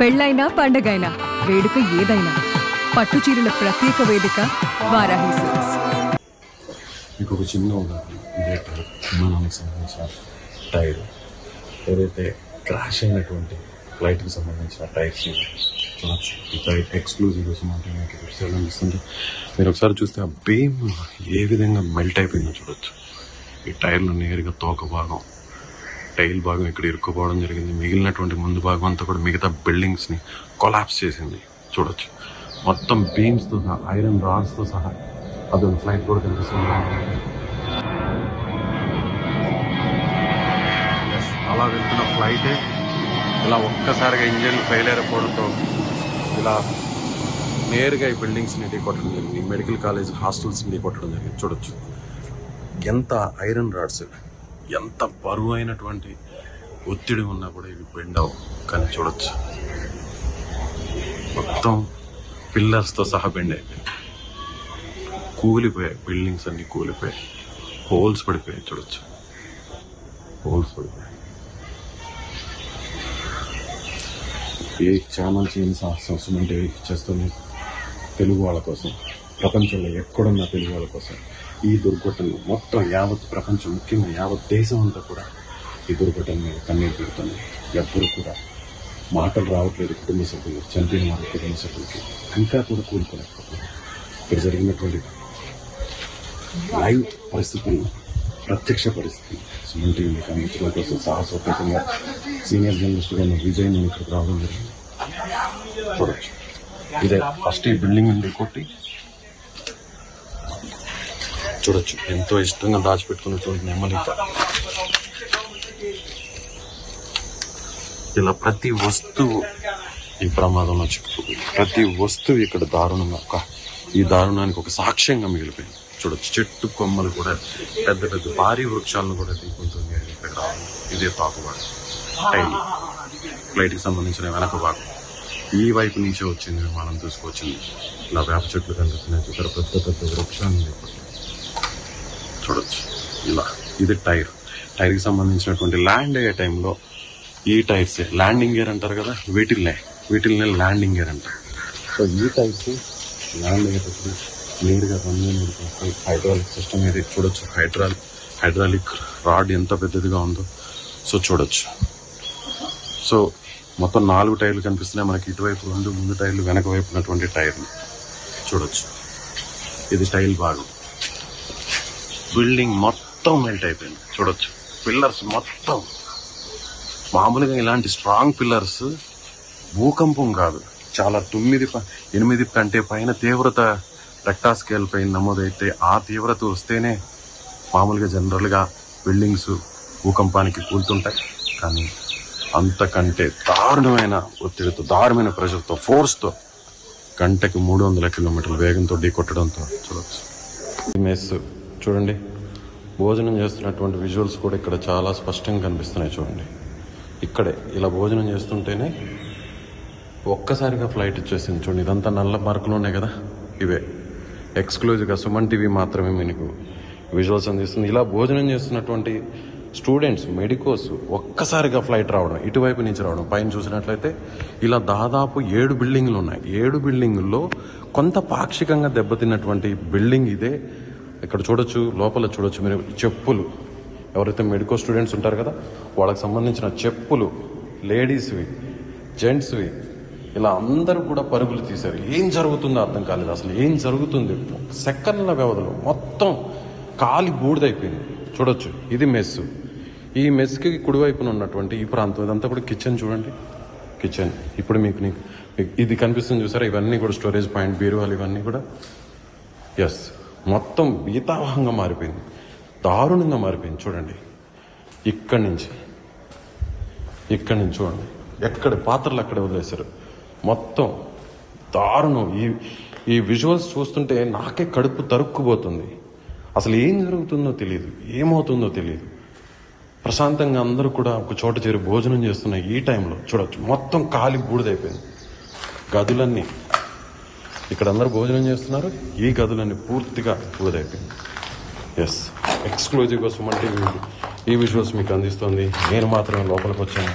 పెళ్ళైనా పండగైనా వేడుక ఏదైనా పట్టు చీరల ప్రత్యేక వేదిక వారాహి సిల్క్స్. మీకు ఒక చిన్న ఉదాహరణ, ఇదే టైర్ విమానానికి సంబంధించిన టైర్, ఏదైతే క్రాష్ అయినటువంటి ఫ్లైట్కి సంబంధించిన టైర్స్ చూడొచ్చు. ఈ టైర్ ఎక్స్క్లూజివ్ కోసం అంటే మీకు విషయాలు అనిపిస్తుంది. మీరు ఒకసారి చూస్తే ఆ బీమ్ ఏ విధంగా మెల్ట్ అయిపోయిందో చూడొచ్చు. ఈ టైర్లు నేరుగా తోక భాగం, టైల్ భాగం ఇక్కడ ఇరుక్కుపోవడం జరిగింది. మిగిలినటువంటి ముందు భాగం అంతా కూడా మిగతా బిల్డింగ్స్ని కొలాప్స్ చేసింది చూడొచ్చు. మొత్తం బీమ్స్తో సహా, ఐరన్ రాడ్స్తో సహా అదొక ఫ్లైట్ కూడా కనిపిస్తుంది. అలా వెళ్తున్న ఫ్లైటే ఇలా ఒక్కసారిగా ఇంజన్లు ఫెయిల్ అయిపోవడంతో ఇలా నేరుగా ఈ బిల్డింగ్స్ని ఢీకొట్టడం జరిగింది. మెడికల్ కాలేజ్ హాస్టల్స్ని ఢీకొట్టడం జరిగింది చూడొచ్చు. ఎంత ఐరన్ రాడ్స్, ఎంత బరువు అయినటువంటి ఒత్తిడి ఉన్నా కూడా ఇవి బెండ్ అవ్వవు. కానీ చూడొచ్చు, మొత్తం పిల్లర్స్తో సహా బెండ్ అయిపోయాయి, కూలిపోయాయి. బిల్డింగ్స్ అన్ని కూలిపోయాయి, హోల్స్ పడిపోయాయి చూడొచ్చు, హోల్స్ పడిపోయాయి. ఏ ఛానల్ చేయని సాహసం అంటే చేస్తుంది తెలుగు వాళ్ళ కోసం, ప్రపంచంలో ఎక్కడున్న తెలుగు వాళ్ళ కోసం. ఈ దుర్ఘటనలు మొత్తం యావత్ ప్రపంచం, ముఖ్యంగా యావత్ దేశం అంతా కూడా ఈ దుర్ఘటన మీద కన్నీరు పెడుతుంది. ఎవ్వరు కూడా మాటలు రావట్లేదు కుటుంబ సభ్యులు, చనిపోయిన వారి కుటుంబ సభ్యులకి ఇంకా కూడా కూడుకోలేకపోతున్నారు. ఇక్కడ జరిగినటువంటి లైవ్ పరిస్థితులను, ప్రత్యక్ష పరిస్థితులు సుమన్ టీవీ మీకు అందించడం కోసం సాహసోపేతంగా సీనియర్ జర్నలిస్ట్గా ఉన్న విజయ్ నేను ఇక్కడికి రావడం జరిగింది. చూడొచ్చు, ఇదే ఫస్ట్ ఈ బిల్డింగ్ నుండి కొట్టి చూడొచ్చు. ఎంతో ఇష్టంగా దాచిపెట్టుకున్నటువంటి నెమ్మలి ఇలా ప్రతి వస్తువు ఈ ప్రమాదంలో చిక్కుకుంది. ప్రతి వస్తువు ఇక్కడ దారుణంగా, ఈ దారుణానికి ఒక సాక్ష్యంగా మిగిలిపోయింది చూడొచ్చు. చెట్టు కొమ్మలు కూడా, పెద్ద పెద్ద భారీ వృక్షాలను కూడా తీసుకుంటుంది ఇక్కడ రావడం. ఇదే పాకువాడు టైల్ ఫ్లైట్కి సంబంధించిన వెనక భాగం. ఈ వైపు నుంచే వచ్చింది విమానం తీసుకొచ్చింది. ఇలా వేప చెట్లు కనిపిస్తున్నాయి చూసారు, పెద్ద పెద్ద వృక్షాన్ని చూడొచ్చు. ఇలా ఇది టైర్కి సంబంధించినటువంటి ల్యాండ్ అయ్యే టైంలో ఈ టైర్స్ ల్యాండింగ్ గేర్ అంటారు కదా, వీటిల్నే ల్యాండింగ్ గేర్ అంటారు. సో ఈ టైర్స్ ల్యాండ్ అయ్యేటప్పుడు నేరుగా రన్వే వస్తాయి. హైడ్రాలిక్ సిస్టమ్ ఇది చూడొచ్చు. హైడ్రాలిక్ రాడ్ ఎంత పెద్దదిగా ఉందో సో చూడొచ్చు. సో మొత్తం 4 టైర్లు కనిపిస్తున్నాయి మనకి. ఇటువైపు 2 ముందు టైర్లు, వెనక వైపు ఉన్నటువంటి టైర్లు చూడొచ్చు. ఇది టైల్ భాగం. బిల్డింగ్ మొత్తం మెల్ట్ అయిపోయింది చూడొచ్చు. పిల్లర్స్ మొత్తం, మామూలుగా ఇలాంటి స్ట్రాంగ్ పిల్లర్స్ భూకంపం కాదు, చాలా 9-8 కంటే పైన తీవ్రత రెక్టార్ స్కేల్ పైన నమోదైతే ఆ తీవ్రత వస్తేనే మామూలుగా జనరల్గా బిల్డింగ్స్ భూకంపానికి కూలుతుంటాయి. కానీ అంతకంటే దారుణమైన ఒత్తిడితో, దారుణమైన ప్రెషర్తో, ఫోర్స్తో గంటకి 300 కిలోమీటర్ల వేగంతో ఢీకొట్టడంతో చూడవచ్చు. మెస్ చూడండి, భోజనం చేస్తున్నటువంటి విజువల్స్ కూడా ఇక్కడ చాలా స్పష్టంగా కనిపిస్తున్నాయి చూడండి. ఇక్కడే ఇలా భోజనం చేస్తుంటేనే ఒక్కసారిగా ఫ్లైట్ వచ్చేసింది చూడండి. ఇదంతా నల్ల మార్కులు ఉన్నాయి కదా, ఇవే ఎక్స్క్లూజివ్గా సుమన్ టీవీ మాత్రమే మీకు విజువల్స్ అందిస్తుంది. ఇలా భోజనం చేస్తున్నటువంటి స్టూడెంట్స్, మెడికోస్ ఒక్కసారిగా ఫ్లైట్ రావడం, ఇటువైపు నుంచి రావడం. పైన చూసినట్లయితే ఇలా దాదాపు 7 బిల్డింగ్లు ఉన్నాయి. 7 బిల్డింగుల్లో కొంత పాక్షికంగా దెబ్బతిన్నటువంటి బిల్డింగ్ ఇదే. ఇక్కడ చూడొచ్చు, లోపల చూడొచ్చు మీరు చెప్పులు, ఎవరైతే మెడికో స్టూడెంట్స్ ఉంటారు కదా వాళ్ళకి సంబంధించిన చెప్పులు, లేడీస్వి, జెంట్స్వి, ఇలా అందరూ కూడా పరుగులు తీశారు. ఏం జరుగుతుందో అర్థం కాలేదు, అసలు ఏం జరుగుతుంది. సెకండ్ల వ్యవధిలో మొత్తం కాలి బూడిదైపోయింది చూడొచ్చు. ఇది మెస్సు. ఈ మెస్కి కుడివైపున ఉన్నటువంటి ఈ ప్రాంతం ఇదంతా కూడా కిచెన్ చూడండి. కిచెన్ ఇప్పుడు మీకు ఇది కనిపిస్తుంది చూసారా, ఇవన్నీ కూడా స్టోరేజ్ పాయింట్, బీరువాలు, ఇవన్నీ కూడా ఎస్ మొత్తం భీతావహంగా మారిపోయింది, దారుణంగా మారిపోయింది చూడండి. ఇక్కడి నుంచి చూడండి, ఎక్కడ పాత్రలు అక్కడే వదిలేశారు. మొత్తం దారుణం. ఈ విజువల్స్ చూస్తుంటే నాకే కడుపు తరుక్కుపోతుంది. అసలు ఏం జరుగుతుందో తెలియదు, ఏమవుతుందో తెలియదు. ప్రశాంతంగా అందరూ కూడా ఒక చోట చేరి భోజనం చేస్తున్న ఈ టైంలో చూడొచ్చు, మొత్తం కాలి బూడిదైపోయింది. గదులన్నీ, ఇక్కడ అందరూ భోజనం చేస్తున్నారు, ఈ గదులన్నీ పూర్తిగా బూడిదైపోయింది. ఎస్, ఎక్స్క్లూజివ్గా సుమన్ టీవీ ఈ విజువల్స్ మీకు అందిస్తుంది. నేను మాత్రమే లోపలికి వచ్చాను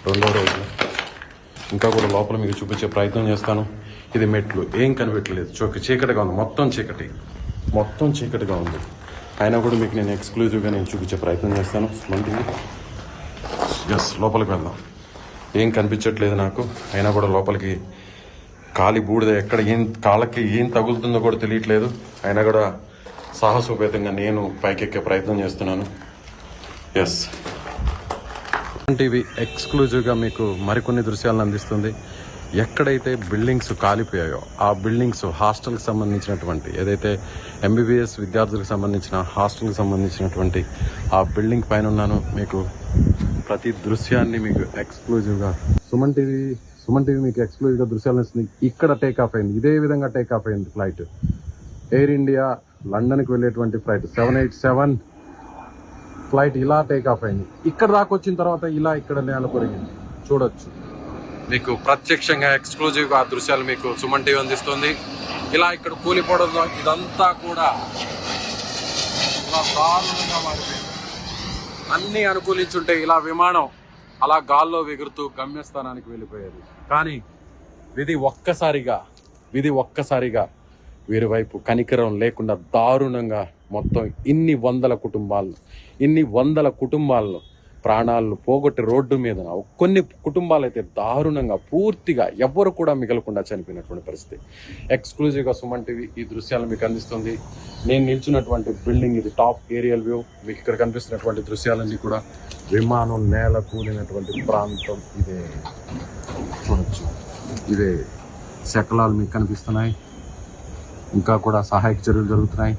2వ రోజున. ఇంకా కూడా లోపల మీకు చూపించే ప్రయత్నం చేస్తాను. ఇది మెట్లు, ఏం కనిపెట్టలేదు, చీకటిగా ఉంది, మొత్తం చీకటిగా ఉంది. అయినా కూడా మీకు నేను ఎక్స్క్లూజివ్గా నేను చూపించే ప్రయత్నం చేస్తాను. మంది లోపలికి వెళ్దాం. ఏం కనిపించట్లేదు నాకు, అయినా కూడా లోపలికి కాలి బూడిద ఎక్కడ కాళ్ళకి ఏం తగులుతుందో కూడా తెలియట్లేదు. అయినా కూడా సాహసోపేతంగా నేను పైకెక్కే ప్రయత్నం చేస్తున్నాను. టీవీ ఎక్స్క్లూజివ్గా మీకు మరికొన్ని దృశ్యాలను అందిస్తుంది. ఎక్కడైతే బిల్డింగ్స్ కాలిపోయాయో ఆ బిల్డింగ్స్ హాస్టల్కి సంబంధించినటువంటి, ఏదైతే ఎంబీబీఎస్ విద్యార్థులకు సంబంధించిన హాస్టల్కి సంబంధించినటువంటి ఆ బిల్డింగ్ పైన ఉన్నాను. మీకు ప్రతి దృశ్యాన్ని మీకు ఎక్స్క్లూజివ్గా సుమన్ టీవీ మీకు ఎక్స్క్లూజివ్గా దృశ్యాలను ఇస్తుంది. ఇక్కడ టేక్ ఆఫ్ అయింది, ఇదే విధంగా టేక్ ఆఫ్ అయింది ఫ్లైట్. ఎయిర్ ఇండియా లండన్కి వెళ్ళేటువంటి ఫ్లైట్ 787 ఫ్లైట్ ఇలా టేక్ ఆఫ్ అయింది. ఇక్కడ దాకా వచ్చిన తర్వాత ఇలా ఇక్కడ నేల కొరిగింది. చూడొచ్చు మీకు ప్రత్యక్షంగా ఎక్స్క్లూజివ్గా ఆ దృశ్యాలు మీకు సుమన్ టీవీ అందిస్తుంది. ఇలా ఇక్కడ కూలిపోవడంలో ఇదంతా కూడా ఇలా దారుణంగా మారిపోయింది. అన్నీ అనుకూలించుంటే ఇలా విమానం అలా గాల్లో ఎగురుతూ గమ్యస్థానానికి వెళ్ళిపోయేది. కానీ విధి ఒక్కసారిగా వీరి వైపు కనికరం లేకుండా దారుణంగా మొత్తం ఇన్ని వందల కుటుంబాలను ప్రాణాలను పోగొట్టి రోడ్డు మీద కొన్ని కుటుంబాలు అయితే దారుణంగా పూర్తిగా ఎవ్వరు కూడా మిగలకుండా చనిపోయినటువంటి పరిస్థితి. ఎక్స్క్లూజివ్గా సుమన్ టీవీ ఈ దృశ్యాలను మీకు అందిస్తుంది. నేను నిల్చున్నటువంటి బిల్డింగ్ ఇది టాప్ ఏరియల్ వ్యూ. మీకు ఇక్కడ కనిపిస్తున్నటువంటి దృశ్యాలన్నీ కూడా విమానం నేల కూలినటువంటి ప్రాంతం ఇదే. చూడొచ్చు, ఇదే శకలాలు మీకు కనిపిస్తున్నాయి. ఇంకా కూడా సహాయక చర్యలు జరుగుతున్నాయి.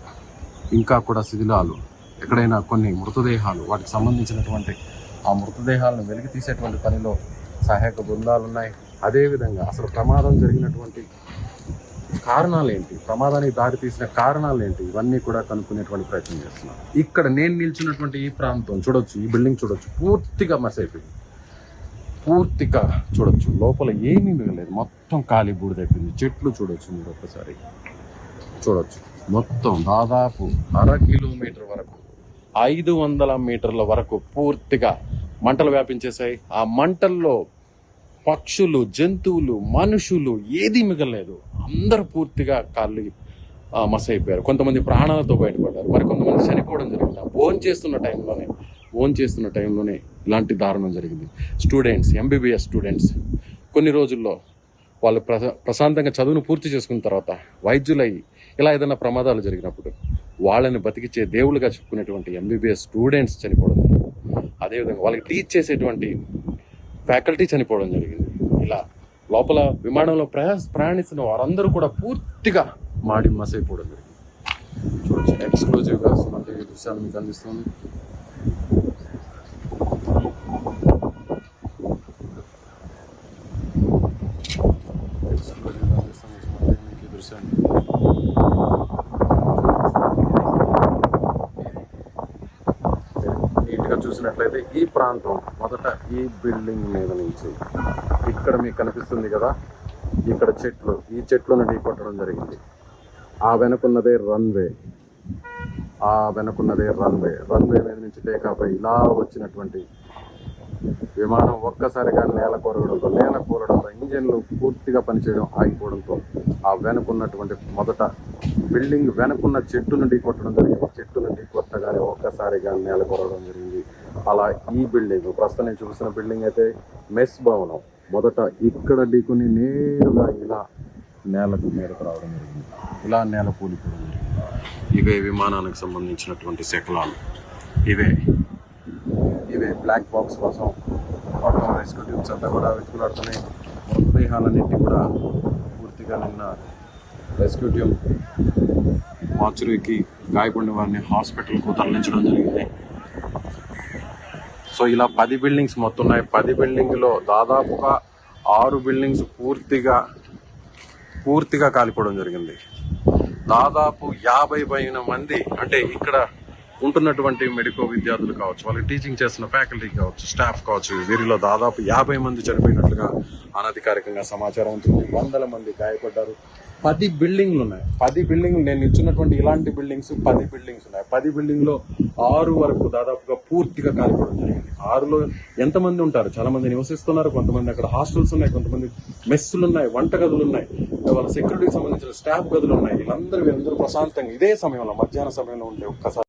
ఇంకా కూడా శిథిలాలు, ఎక్కడైనా కొన్ని మృతదేహాలు, వాటికి సంబంధించినటువంటి ఆ మృతదేహాలను వెలికి తీసేటువంటి పనిలో సహాయక బృందాలు ఉన్నాయి. అదేవిధంగా అసలు ప్రమాదం జరిగినటువంటి కారణాలు ఏంటి, ప్రమాదానికి దారి తీసిన కారణాలు ఏంటి, ఇవన్నీ కూడా కనుక్కునేటువంటి ప్రయత్నం చేస్తున్నాం. ఇక్కడ నేను నిల్చున్నటువంటి ఈ ప్రాంతం చూడొచ్చు, ఈ బిల్డింగ్ చూడొచ్చు, పూర్తిగా మసైపోయింది. పూర్తిగా చూడొచ్చు, లోపల ఏమీ మిగలేదు, మొత్తం ఖాళీ బూడిదైపోయింది. చెట్లు చూడొచ్చు, మీరు ఒక్కసారి చూడొచ్చు. మొత్తం దాదాపు 1/2 కిలోమీటర్ వరకు 500 మీటర్ల వరకు పూర్తిగా మంటలు వ్యాపించేశాయి. ఆ మంటల్లో పక్షులు, జంతువులు, మనుషులు ఏదీ మిగలలేదు. అందరూ పూర్తిగా కాళ్ళు మసైపోయారు. కొంతమంది ప్రాణాలతో బయటపడ్డారు, మరి కొంతమంది చనిపోవడం జరిగింది. భోజనం చేస్తున్న టైంలోనే ఇలాంటి దారుణం జరిగింది. స్టూడెంట్స్, ఎంబీబీఎస్ స్టూడెంట్స్ కొన్ని రోజుల్లో వాళ్ళు ప్రశాంతంగా చదువును పూర్తి చేసుకున్న తర్వాత వైద్యులై ఇలా ఏదైనా ప్రమాదాలు జరిగినప్పుడు వాళ్ళని బతికించే దేవుళ్ళుగా చెప్పుకునేటువంటి ఎంబీబీఎస్ స్టూడెంట్స్ చనిపోవడం జరిగింది. అదేవిధంగా వాళ్ళకి టీచ్ చేసేటువంటి ఫ్యాకల్టీ చనిపోవడం జరిగింది. ఇలా లోపల విమానంలో ప్రయాణిస్తున్న వారందరూ కూడా పూర్తిగా మాడి మసైపోవడం జరిగింది. చూడొచ్చు, ఎక్స్క్లూజివ్గా సుమన్ టీవీ దృశ్యాలు మీకు అందిస్తుంది. నీట్గా చూసినట్లయితే ఈ ప్రాంతం మొదట ఈ బిల్డింగ్ మీద నుంచి ఇక్కడ మీకు కనిపిస్తుంది కదా, ఇక్కడ చెట్లు, ఈ చెట్లను ఢీకొట్టడం జరిగింది. ఆ వెనుకున్నదే రన్వే మీద నుంచి టేకాఫ్ అయి ఇలా వచ్చినటువంటి విమానం ఒక్కసారిగా నేల కూలడంతో ఇంజన్లు పూర్తిగా పనిచేయడం ఆగిపోవడంతో ఆ వెనుకున్నటువంటి మొదట బిల్డింగ్ వెనుకున్న చెట్టును ఢీకొట్టడం జరిగింది. చెట్టును ఢీకొట్టగానే ఒక్కసారిగా నేల కూలడం జరిగింది. అలా ఈ బిల్డింగ్, ప్రస్తుతం నేను చూసిన బిల్డింగ్ అయితే మెస్ భవనం, మొదట ఇక్కడ ఢీకొని నేరుగా ఇలా నేలకు మీదకు రావడం జరిగింది. ఇలా నేల కూలిపోవడం జరిగింది. ఇవే విమానానికి సంబంధించినటువంటి శకలాలు. ఇవే బ్లాక్ బాక్స్ కోసం మొత్తం రెస్క్యూ టీమ్స్ అంతా కూడా వెతుకులాడుతున్నాయి. మృతదేహాలన్నింటి కూడా పూర్తిగా నిన్న రెస్క్యూ టీమ్ మార్చురీకి గాయపడిన వారిని హాస్పిటల్కు తరలించడం జరిగింది. సో ఇలా 10 బిల్డింగ్స్ మొత్తం ఉన్నాయి. 10 బిల్డింగ్లో దాదాపుగా 6 బిల్డింగ్స్ పూర్తిగా కాలిపోవడం జరిగింది. దాదాపు 50 పైన మంది, అంటే ఇక్కడ ఉంటున్నటువంటి మెడికో విద్యార్థులు కావచ్చు, వాళ్ళకి టీచింగ్ చేస్తున్న ఫ్యాకల్టీ కావచ్చు, స్టాఫ్ కావచ్చు, వీరిలో దాదాపు 50 మంది చనిపోయినట్లుగా అనధికారికంగా సమాచారం ఉంటుంది. 100 మంది గాయపడ్డారు. 10 బిల్డింగ్లు ఉన్నాయి. 10 బిల్డింగ్లు నేను ఇచ్చినటువంటి ఇలాంటి బిల్డింగ్స్ 10 బిల్డింగ్స్ ఉన్నాయి. 10 బిల్డింగ్ లో 6 వరకు దాదాపుగా పూర్తిగా కాలిపోవడం జరిగింది. 6లో ఎంతమంది ఉంటారు? చాలా మంది నివసిస్తున్నారు. కొంతమంది అక్కడ హాస్టల్స్ ఉన్నాయి, కొంతమంది మెస్సులు ఉన్నాయి, వంట గదులు ఉన్నాయి, వాళ్ళ సెక్యూరిటీకి సంబంధించిన స్టాఫ్ గదులు ఉన్నాయి. వీళ్ళందరూ ప్రశాంతంగా ఇదే సమయంలో మధ్యాహ్న సమయంలో ఉండే ఒక్కసారి